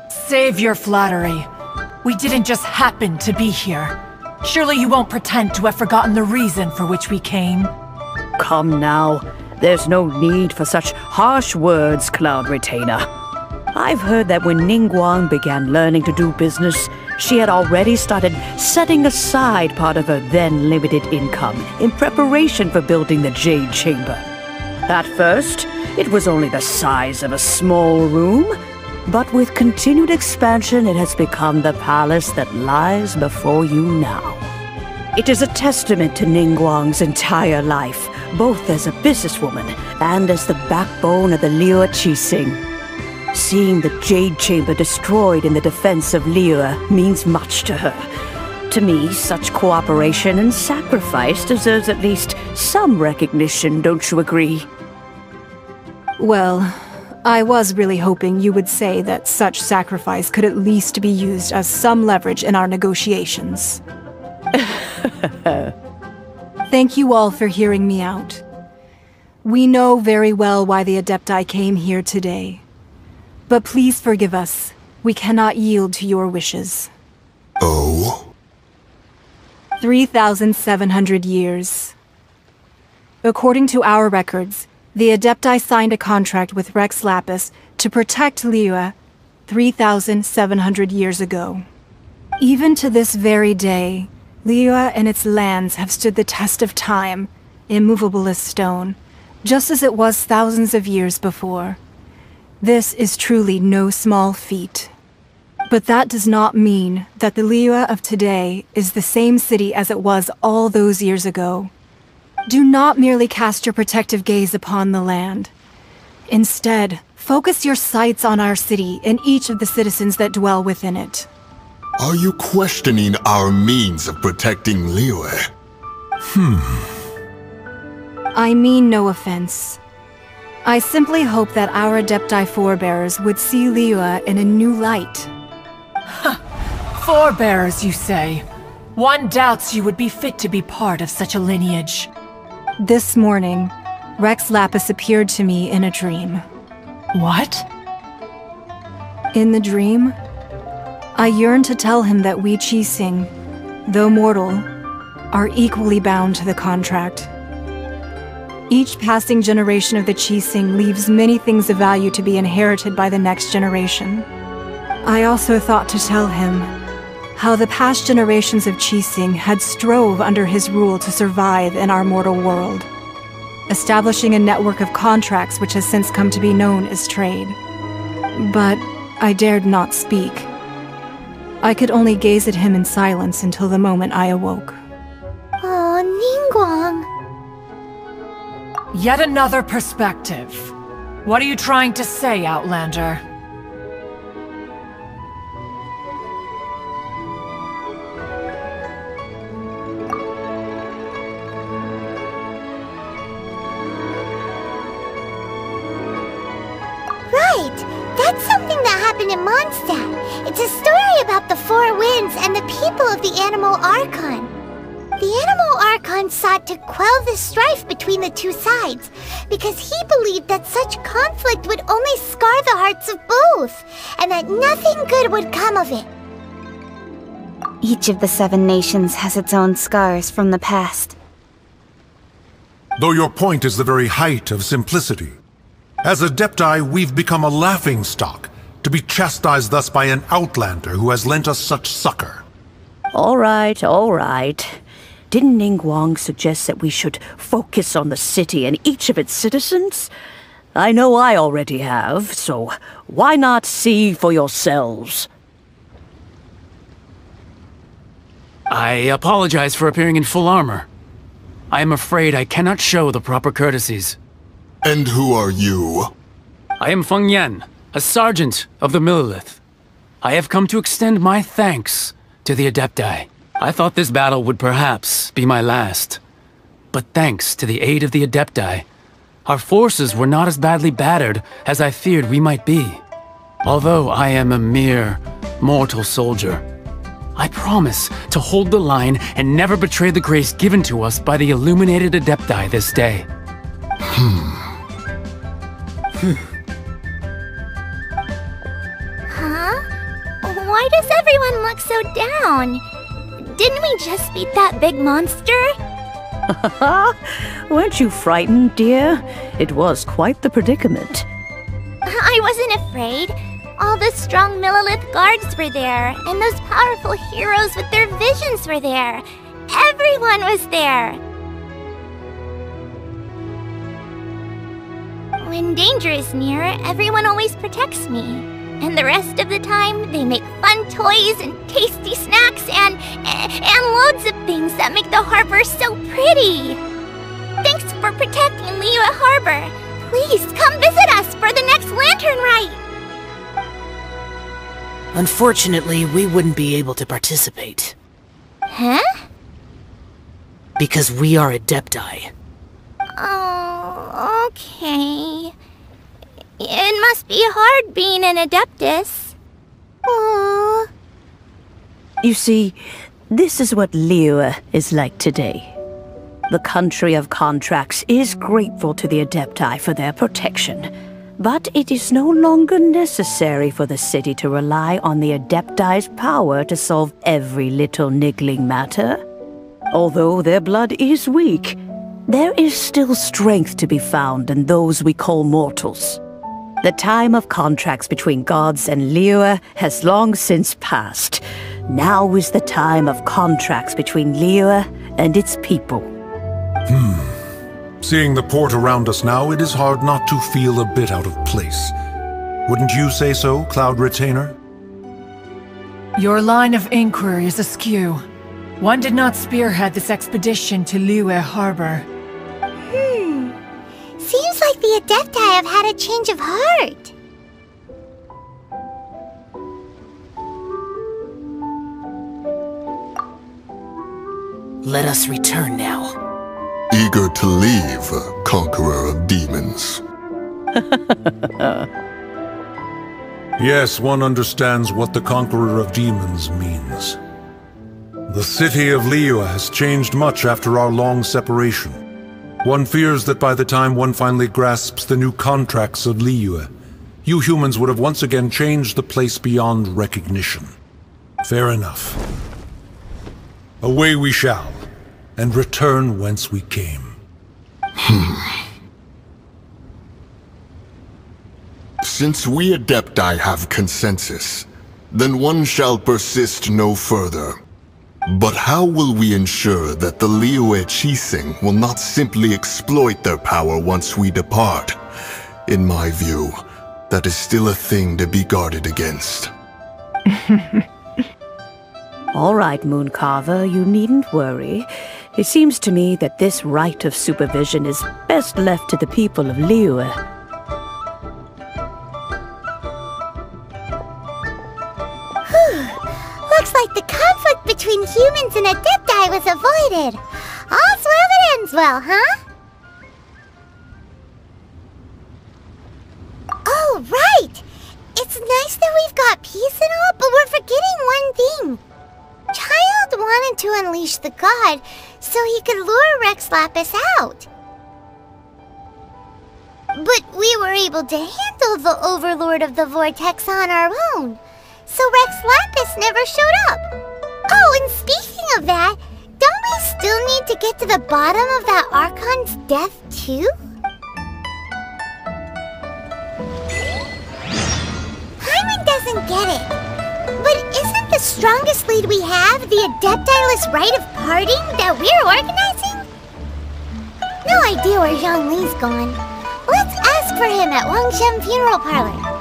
Save your flattery. We didn't just happen to be here. Surely you won't pretend to have forgotten the reason for which we came. Come now. There's no need for such harsh words, Cloud Retainer. I've heard that when Ningguang began learning to do business, she had already started setting aside part of her then limited income in preparation for building the Jade Chamber. At first, it was only the size of a small room, but with continued expansion, it has become the palace that lies before you now. It is a testament to Ningguang's entire life, both as a businesswoman and as the backbone of the Liyue Qixing. Seeing the Jade Chamber destroyed in the defense of Liyue means much to her. To me, such cooperation and sacrifice deserves at least some recognition, don't you agree? Well, I was really hoping you would say that such sacrifice could at least be used as some leverage in our negotiations. Thank you all for hearing me out. We know very well why the Adepti came here today. But please forgive us. We cannot yield to your wishes. Oh? 3,700 years. According to our records, the Adepti signed a contract with Rex Lapis to protect Liyue 3,700 years ago. Even to this very day, Liyue and its lands have stood the test of time, immovable as stone, just as it was thousands of years before. This is truly no small feat. But that does not mean that the Liyue of today is the same city as it was all those years ago. Do not merely cast your protective gaze upon the land. Instead, focus your sights on our city and each of the citizens that dwell within it. Are you questioning our means of protecting Liyue? I mean no offense. I simply hope that our Adepti forebears would see Liyue in a new light. Forebears, you say? One doubts you would be fit to be part of such a lineage. This morning, Rex Lapis appeared to me in a dream. What? In the dream, I yearned to tell him that we Qixing, though mortal, are equally bound to the contract. Each passing generation of the Qixing leaves many things of value to be inherited by the next generation. I also thought to tell him how the past generations of Qixing had strove under his rule to survive in our mortal world, establishing a network of contracts which has since come to be known as trade. But I dared not speak. I could only gaze at him in silence until the moment I awoke. Oh, Ningguang. Yet another perspective. What are you trying to say, Outlander? Right! That's something that happened in Mondstadt. It's a story about the Four Winds and the people of the Animal Archon. The Animal Archon sought to quell the strife between the two sides, because he believed that such conflict would only scar the hearts of both, and that nothing good would come of it. Each of the 7 nations has its own scars from the past. Though your point is the very height of simplicity. As Adepti, we've become a laughingstock, to be chastised thus by an outlander who has lent us such succor. All right, all right. Didn't Ningguang suggest that we should focus on the city and each of its citizens? I know I already have, so why not see for yourselves? I apologize for appearing in full armor. I am afraid I cannot show the proper courtesies. And who are you? I am Feng Yan, a sergeant of the Millelith. I have come to extend my thanks to the Adepti. I thought this battle would perhaps be my last. But thanks to the aid of the Adepti, our forces were not as badly battered as I feared we might be. Although I am a mere mortal soldier, I promise to hold the line and never betray the grace given to us by the illuminated Adepti this day. Huh? Why does everyone look so down? Didn't we just beat that big monster? Weren't you frightened, dear? It was quite the predicament. I wasn't afraid. All the strong Millilith guards were there, and those powerful heroes with their visions were there. Everyone was there. When danger is near, everyone always protects me. And the rest of the time, they make fun toys and tasty snacks and loads of things that make the harbor so pretty. Thanks for protecting Liyue Harbor. Please come visit us for the next lantern rite. Unfortunately, we wouldn't be able to participate. Huh? Because we are Adepti. Oh, okay. It must be hard being an Adeptus. Aww. You see, this is what Liyue is like today. The country of contracts is grateful to the Adepti for their protection, but it is no longer necessary for the city to rely on the Adepti's power to solve every little niggling matter. Although their blood is weak, there is still strength to be found in those we call mortals. The time of contracts between gods and Liyue has long since passed. Now is the time of contracts between Liyue and its people. Seeing the port around us now, it is hard not to feel a bit out of place. Wouldn't you say so, Cloud Retainer? Your line of inquiry is askew. One did not spearhead this expedition to Liyue Harbor. Seems like the Adepti have had a change of heart. Let us return now. Eager to leave, conqueror of demons. Yes, one understands what the conqueror of demons means. The city of Liyue has changed much after our long separation. One fears that by the time one finally grasps the new contracts of Liyue, you humans would have once again changed the place beyond recognition. Fair enough. Away we shall, and return whence we came. Since we Adepti have consensus, then one shall persist no further. But how will we ensure that the Liyue Qixing will not simply exploit their power once we depart? In my view, that is still a thing to be guarded against. All right, Mooncarver, you needn't worry. It seems to me that this right of supervision is best left to the people of Liyue. Looks like the conflict between humans and Adepti was avoided. All's well that ends well, huh? Oh, right! It's nice that we've got peace and all, but we're forgetting one thing. Child wanted to unleash the god so he could lure Rex Lapis out. But we were able to handle the Overlord of the Vortex on our own, so Rex Lapis never showed up. Oh, and speaking of that, don't we still need to get to the bottom of that Archon's death too? Paimon doesn't get it. But isn't the strongest lead we have the Adepti-less rite of parting that we're organizing? No idea where Zhang Li's gone. Let's ask for him at Wangshen Funeral Parlor.